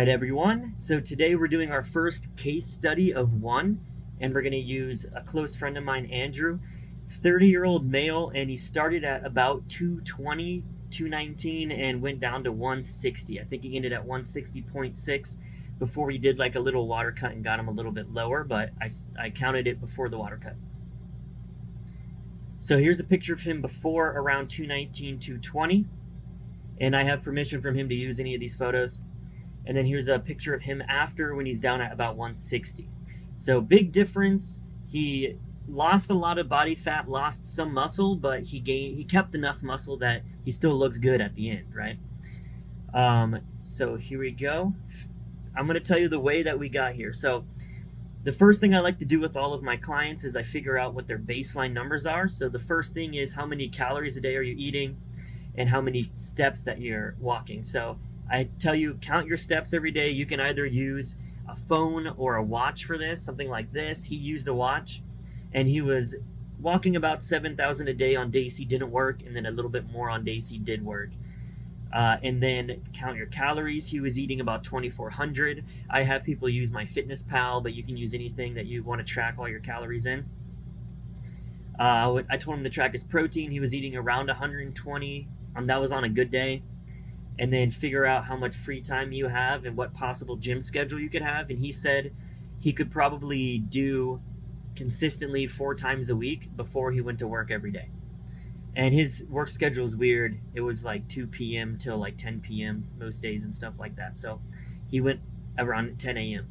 Alright everyone, so today we're doing our first case study of one, and we're going to use a close friend of mine, Andrew, 30-year-old male, and he started at about 220, 219 and went down to 160. I think he ended at 160.6 before he did like a little water cut and got him a little bit lower, but I counted it before the water cut. So here's a picture of him before around 219, 220, and I have permission from him to use any of these photos. And then here's a picture of him after when he's down at about 160. So big difference. He lost a lot of body fat, lost some muscle, but he kept enough muscle that he still looks good at the end, right? So here we go. I'm going to tell you the way that we got here. So the first thing I like to do with all of my clients is I figure out what their baseline numbers are. So the first thing is how many calories a day are you eating and how many steps that you're walking. So I tell you, count your steps every day. You can either use a phone or a watch for this, something like this. He used a watch, and he was walking about 7,000 a day on days he didn't work, and then a little bit more on days he did work. And then count your calories. He was eating about 2,400. I have people use MyFitnessPal, but you can use anything that you want to track all your calories in. I told him to track his protein. He was eating around 120, and that was on a good day. And then figure out how much free time you have and what possible gym schedule you could have. And he said he could probably do consistently 4 times a week before he went to work every day. And his work schedule is weird. It was like 2 p.m. till like 10 p.m. most days and stuff like that. So he went around 10 a.m.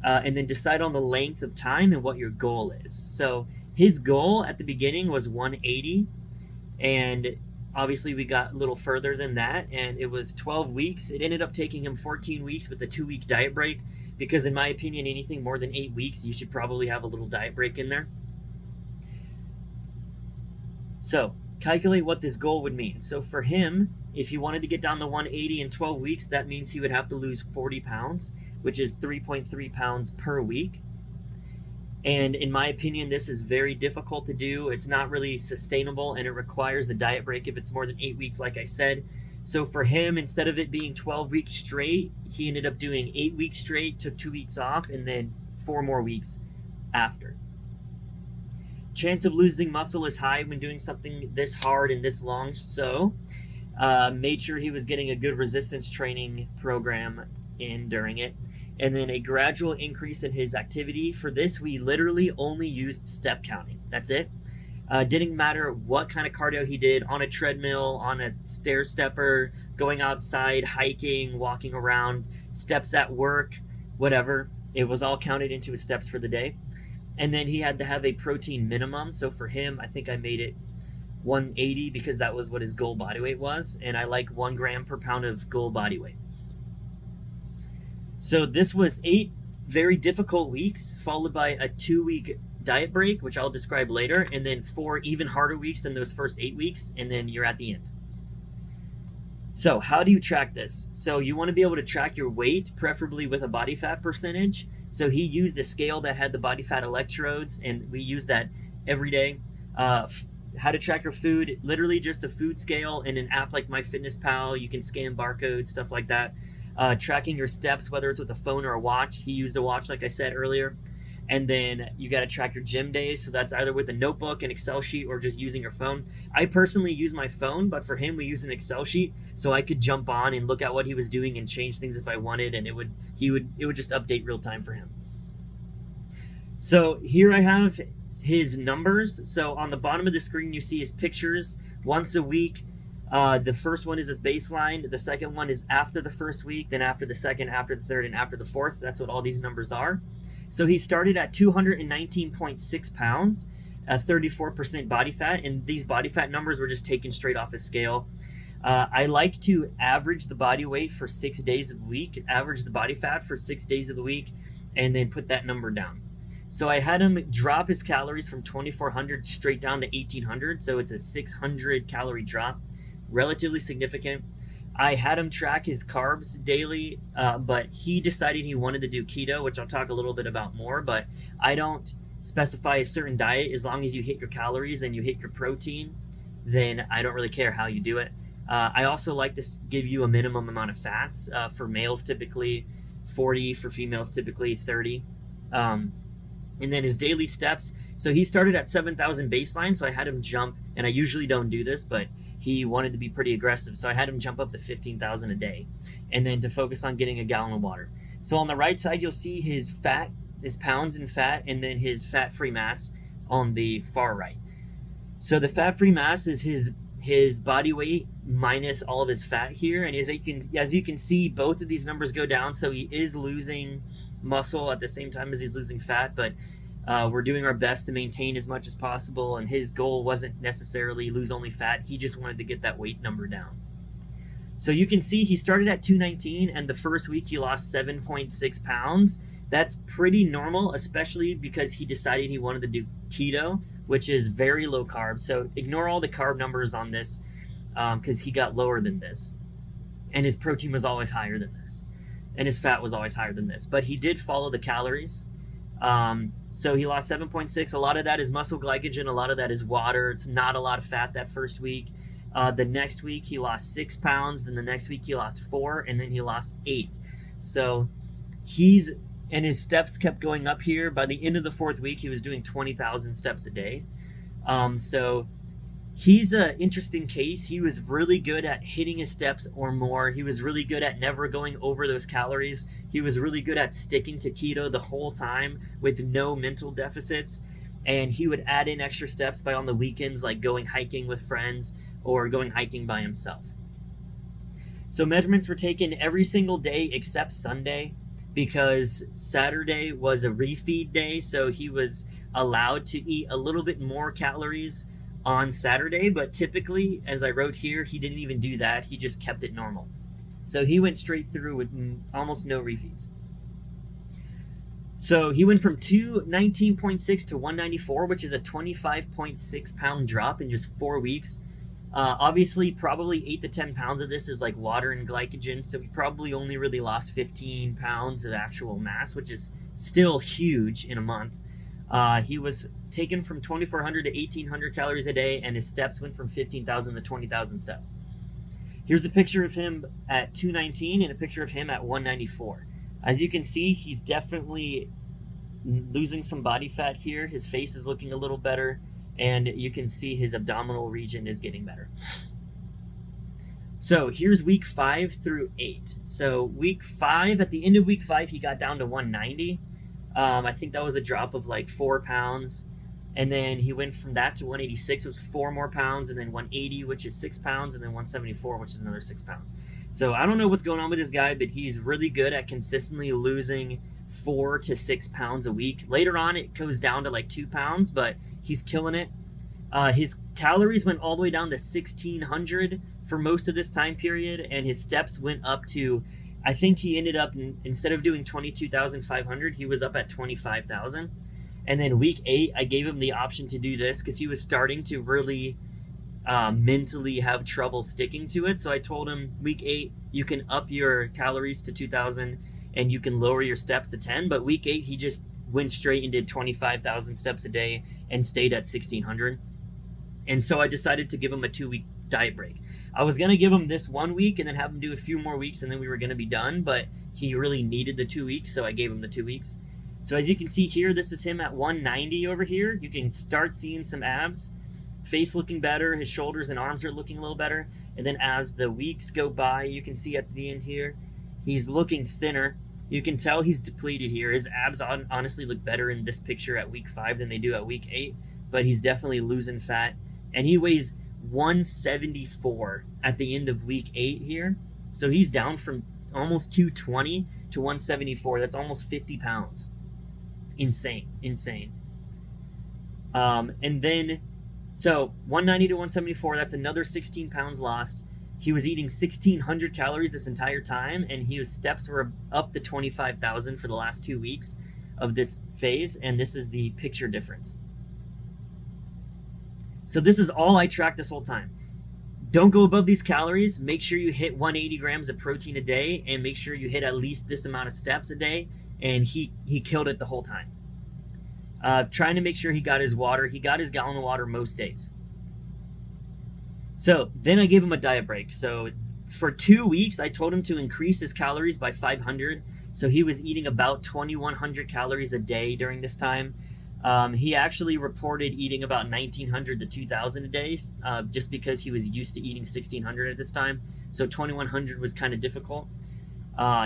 And then decide on the length of time and what your goal is. So his goal at the beginning was 180, and obviously we got a little further than that, and it was 12 weeks. It ended up taking him 14 weeks with a 2-week diet break, because in my opinion, anything more than 8 weeks, you should probably have a little diet break in there. So calculate what this goal would mean. So for him, if he wanted to get down to 180 in 12 weeks, that means he would have to lose 40 pounds, which is 3.3 pounds per week. And in my opinion, this is very difficult to do. It's not really sustainable, and it requires a diet break if it's more than 8 weeks, like I said. So for him, instead of it being 12 weeks straight, he ended up doing 8 weeks straight, took 2 weeks off, and then 4 more weeks after. Chance of losing muscle is high when doing something this hard and this long, so made sure he was getting a good resistance training program in during it. And then a gradual increase in his activity. For this, we literally only used step counting. That's it. Didn't matter what kind of cardio he did, on a treadmill, on a stair stepper, going outside, hiking, walking around, steps at work, whatever. It was all counted into his steps for the day. And then he had to have a protein minimum. So for him, I think I made it 180 because that was what his goal body weight was. And I like 1 gram per pound of goal body weight. So this was 8 very difficult weeks, followed by a 2-week diet break, which I'll describe later, and then 4 even harder weeks than those first 8 weeks, and then you're at the end. So how do you track this? So you want to be able to track your weight, preferably with a body fat percentage. So he used a scale that had the body fat electrodes, and we use that every day. How to track your food, literally just a food scale and an app like MyFitnessPal. You can scan barcodes, stuff like that. Tracking your steps, whether it's with a phone or a watch. He used a watch, like I said earlier. And then you got to track your gym days. So that's either with a notebook, an Excel sheet, or just using your phone. I personally use my phone, but for him, we use an Excel sheet so I could jump on and look at what he was doing and change things if I wanted, and it would just update real time for him. So here I have his numbers. So on the bottom of the screen, you see his pictures once a week. The first one is his baseline. The second one is after the first week, then after the second, after the third, and after the fourth. That's what all these numbers are. So he started at 219.6 pounds, 34% body fat, and these body fat numbers were just taken straight off his scale. I like to average the body weight for 6 days of the week, average the body fat for 6 days of the week, and then put that number down. So I had him drop his calories from 2,400 straight down to 1,800, so it's a 600 calorie drop. Relatively significant. I had him track his carbs daily, but he decided he wanted to do keto, which I'll talk a little bit about more, but I don't specify a certain diet. As long as you hit your calories and you hit your protein, then I don't really care how you do it. I also like to give you a minimum amount of fats. For males, typically 40. For females, typically 30. And then his daily steps. So he started at 7,000 baseline, so I had him jump, and I usually don't do this, but he wanted to be pretty aggressive, so I had him jump up to 15,000 a day, and then to focus on getting a gallon of water. So on the right side, you'll see his fat, his pounds in fat, and then his fat-free mass on the far right. So the fat-free mass is his body weight minus all of his fat here, and as you can see, both of these numbers go down, so he is losing muscle at the same time as he's losing fat, but we're doing our best to maintain as much as possible, and his goal wasn't necessarily lose only fat. He just wanted to get that weight number down. So you can see he started at 219, and the first week he lost 7.6 pounds. That's pretty normal, especially because he decided he wanted to do keto, which is very low carb. So ignore all the carb numbers on this because he got lower than this. And his protein was always higher than this. And his fat was always higher than this. But he did follow the calories. So he lost 7.6. A lot of that is muscle glycogen. A lot of that is water. It's not a lot of fat that first week. The next week he lost 6 pounds. Then the next week he lost 4. And then he lost 8. So and his steps kept going up here. By the end of the 4th week, he was doing 20,000 steps a day. So he's an interesting case. He was really good at hitting his steps or more. He was really good at never going over those calories. He was really good at sticking to keto the whole time with no mental deficits. And he would add in extra steps on the weekends, like going hiking with friends or going hiking by himself. So measurements were taken every single day except Sunday, because Saturday was a refeed day, so he was allowed to eat a little bit more calories on Saturday, but typically, as I wrote here, he didn't even do that. He just kept it normal. So he went straight through with almost no refeeds. So he went from 219.6 to 194, which is a 25.6 pound drop in just 4 weeks. Obviously, probably 8 to 10 pounds of this is like water and glycogen, so he probably only really lost 15 pounds of actual mass, which is still huge in a month. He was taken from 2,400 to 1,800 calories a day, and his steps went from 15,000 to 20,000 steps. Here's a picture of him at 219 and a picture of him at 194. As you can see, he's definitely losing some body fat here. His face is looking a little better, and you can see his abdominal region is getting better. So here's week 5 through 8. So week 5, at the end of week 5, he got down to 190. I think that was a drop of like 4 pounds. And then he went from that to 186, which was 4 more pounds, and then 180, which is 6 pounds, and then 174, which is another 6 pounds. So I don't know what's going on with this guy, but he's really good at consistently losing 4 to 6 pounds a week. Later on, it goes down to like 2 pounds, but he's killing it. His calories went all the way down to 1,600 for most of this time period, and his steps went up to, I think he ended up, instead of doing 22,500, he was up at 25,000. And then week 8, I gave him the option to do this because he was starting to really mentally have trouble sticking to it. So I told him, week 8, you can up your calories to 2,000 and you can lower your steps to 10. But week 8, he just went straight and did 25,000 steps a day and stayed at 1,600. And so I decided to give him a 2-week diet break. I was going to give him this 1 week and then have him do a few more weeks, and then we were going to be done, but he really needed the 2 weeks, so I gave him the 2 weeks. So as you can see here, this is him at 190 over here. You can start seeing some abs, face looking better, his shoulders and arms are looking a little better. And then as the weeks go by, you can see at the end here, he's looking thinner. You can tell he's depleted here. His abs honestly look better in this picture at week 5 than they do at week 8, but he's definitely losing fat. And he weighs 174 at the end of week 8 here. So he's down from almost 220 to 174. That's almost 50 pounds. Insane. And then, so 190 to 174, that's another 16 pounds lost. He was eating 1,600 calories this entire time, and his steps were up to 25,000 for the last 2 weeks of this phase, and this is the picture difference. So this is all I tracked this whole time. Don't go above these calories. Make sure you hit 180 grams of protein a day, and make sure you hit at least this amount of steps a day, and he killed it the whole time. Trying to make sure he got his water. He got his gallon of water most days. So then I gave him a diet break. So for 2 weeks, I told him to increase his calories by 500. So he was eating about 2,100 calories a day during this time. He actually reported eating about 1,900 to 2,000 a day, just because he was used to eating 1,600 at this time. So 2,100 was kind of difficult.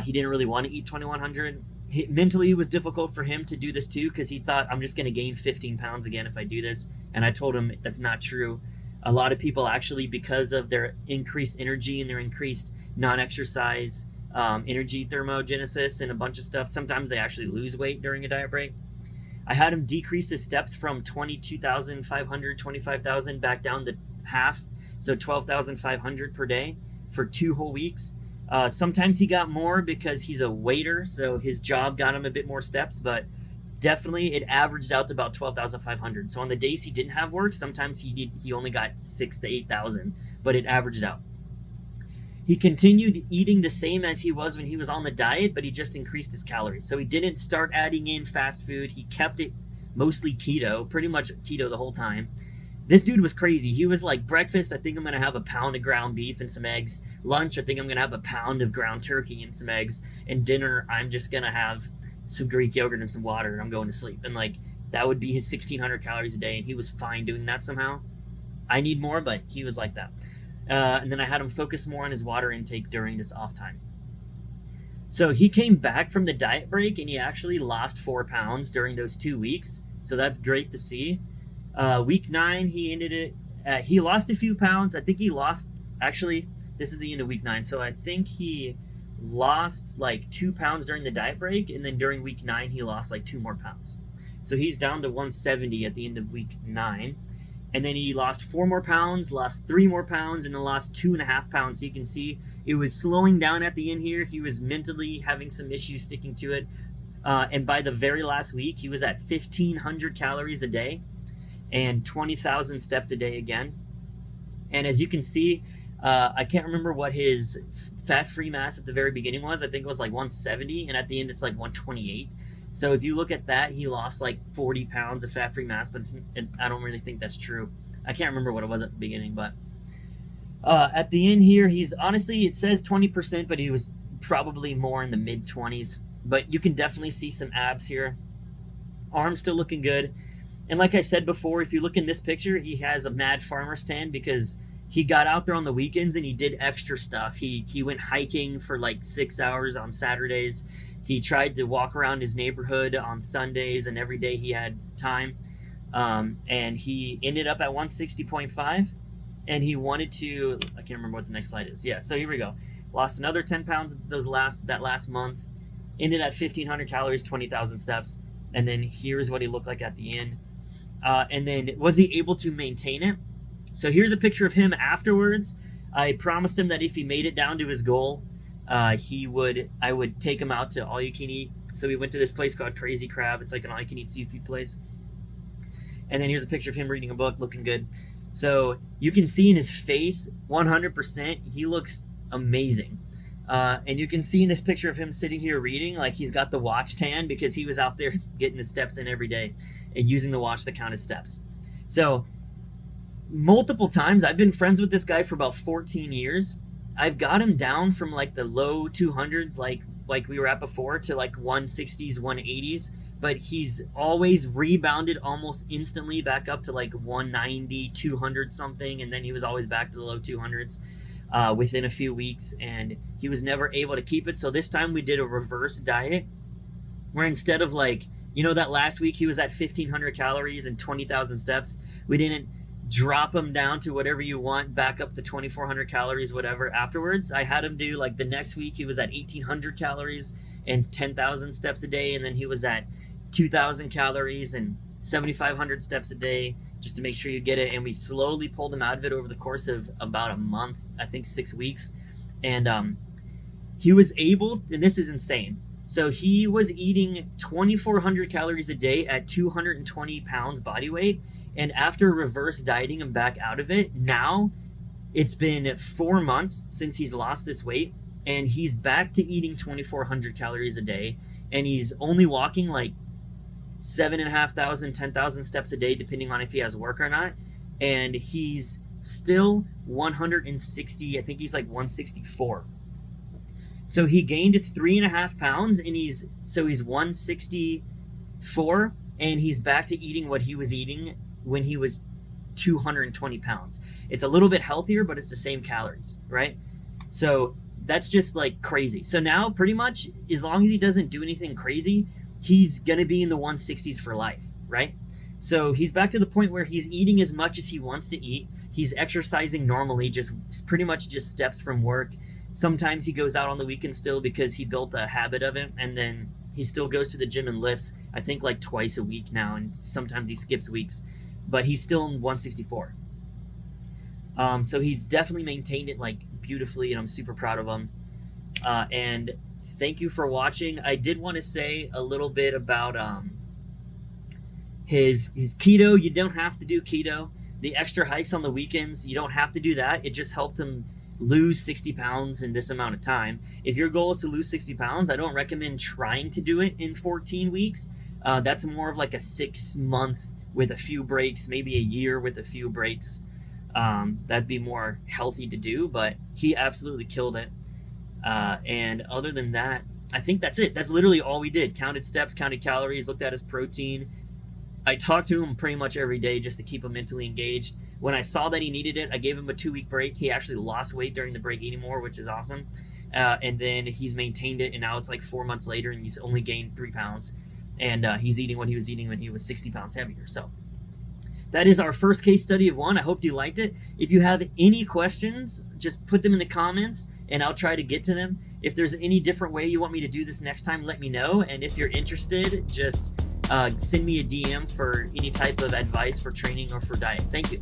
He didn't really want to eat 2,100. Mentally, it was difficult for him to do this too, because he thought, I'm just going to gain 15 pounds again if I do this. And I told him that's not true. A lot of people actually, because of their increased energy and their increased non-exercise energy thermogenesis and a bunch of stuff, sometimes they actually lose weight during a diet break. I had him decrease his steps from 22,500, 25,000 back down to half, so 12,500 per day for 2 whole weeks. Sometimes he got more because he's a waiter, so his job got him a bit more steps, but definitely it averaged out to about 12,500. So on the days he didn't have work, sometimes he only got 6,000 to 8,000, but it averaged out. He continued eating the same as he was when he was on the diet, but he just increased his calories. So he didn't start adding in fast food. He kept it mostly keto, pretty much keto the whole time. This dude was crazy. He was like, breakfast, I think I'm going to have a pound of ground beef and some eggs. Lunch, I think I'm going to have a pound of ground turkey and some eggs. And dinner, I'm just going to have some Greek yogurt and some water, and I'm going to sleep. And like, that would be his 1,600 calories a day, and he was fine doing that somehow. I need more, but he was like that. And then I had him focus more on his water intake during this off time. So he came back from the diet break, and he actually lost 4 pounds during those 2 weeks. So that's great to see. Week 9, he ended it. He lost a few pounds. I think he lost, actually, this is the end of week 9. So I think he lost like 2 pounds during the diet break. And then during week 9, he lost like 2 more pounds. So he's down to 170 at the end of week 9. And then he lost 4 more pounds, lost 3 more pounds, and then lost 2.5 pounds. So you can see it was slowing down at the end here. He was mentally having some issues sticking to it. And by the very last week, he was at 1,500 calories a day and 20,000 steps a day again. And as you can see, I can't remember what his fat-free mass at the very beginning was. I think it was like 170, and at the end it's like 128. So if you look at that, he lost like 40 pounds of fat-free mass, but I don't really think that's true. I can't remember what it was at the beginning, but at the end here, he's honestly, it says 20%, but he was probably more in the mid-20s. But you can definitely see some abs here. Arms still looking good. And like I said before, if you look in this picture, he has a mad farmer stand because he got out there on the weekends and he did extra stuff. He went hiking for like 6 hours on Saturdays. He tried to walk around his neighborhood on Sundays and every day he had time. And he ended up at 160.5. And he wanted to, I can't remember what the next slide is. Yeah, so here we go. Lost another 10 pounds that last month. Ended at 1,500 calories, 20,000 steps. And then here's what he looked like at the end. And then was he able to maintain it? So here's a picture of him afterwards. I promised him that if he made it down to his goal, I would take him out to all you can eat. So we went to this place called Crazy Crab. It's like an all you can eat seafood place. And then here's a picture of him reading a book, looking good. So you can see in his face, 100%, he looks amazing. And you can see in this picture of him sitting here reading, like he's got the watch tan because he was out there getting his steps in every day and using the watch to count his steps. So multiple times, I've been friends with this guy for about 14 years. I've got him down from like the low 200s, like we were at before, to like 160s, 180s. But he's always rebounded almost instantly back up to like 190, 200 something. And then he was always back to the low 200s within a few weeks. And he was never able to keep it. So this time we did a reverse diet where instead of like, you know, that last week he was at 1,500 calories and 20,000 steps. We didn't drop him down to whatever you want, back up to 2,400 calories, whatever afterwards. I had him do like the next week he was at 1,800 calories and 10,000 steps a day. And then he was at 2,000 calories and 7,500 steps a day just to make sure you get it. And we slowly pulled him out of it over the course of about a month, I think 6 weeks. And he was able, and this is insane. So he was eating 2,400 calories a day at 220 pounds body weight. And after reverse dieting him back out of it, now it's been 4 months since he's lost this weight. And he's back to eating 2,400 calories a day. And he's only walking like 7,500, 10,000 steps a day, depending on if he has work or not. And he's still 160. I think he's like 164. So he gained 3.5 pounds, and he's 164, and he's back to eating what he was eating when he was 220 pounds. It's a little bit healthier, but it's the same calories, right? So that's just like crazy. So now pretty much, as long as he doesn't do anything crazy, he's going to be in the 160s for life, right? So he's back to the point where he's eating as much as he wants to eat. He's exercising normally, just pretty much just steps from work. Sometimes he goes out on the weekend still because he built a habit of it, and then he still goes to the gym and lifts, I think like twice a week now, and sometimes he skips weeks, but he's still in 164. So he's definitely maintained it like beautifully, and I'm super proud of him. And thank you for watching. I did want to say a little bit about his keto. You don't have to do keto. The extra hikes on the weekends, you don't have to do that. It just helped him lose 60 pounds in this amount of time. If your goal is to lose 60 pounds, I don't recommend trying to do it in 14 weeks. That's more of like a 6 month with a few breaks, maybe a year with a few breaks. That'd be more healthy to do, but he absolutely killed it. And other than that, I think that's it. That's literally all we did. Counted steps, counted calories, looked at his protein. I talked to him pretty much every day just to keep him mentally engaged. When I saw that he needed it, I gave him a 2-week break. He actually lost weight during the break eating more, which is awesome. And then he's maintained it, and now it's like 4 months later, and he's only gained 3 pounds. And he's eating what he was eating when he was 60 pounds heavier. So that is our first case study of one. I hope you liked it. If you have any questions, just put them in the comments, and I'll try to get to them. If there's any different way you want me to do this next time, let me know. And if you're interested, just send me a DM for any type of advice for training or for diet. Thank you.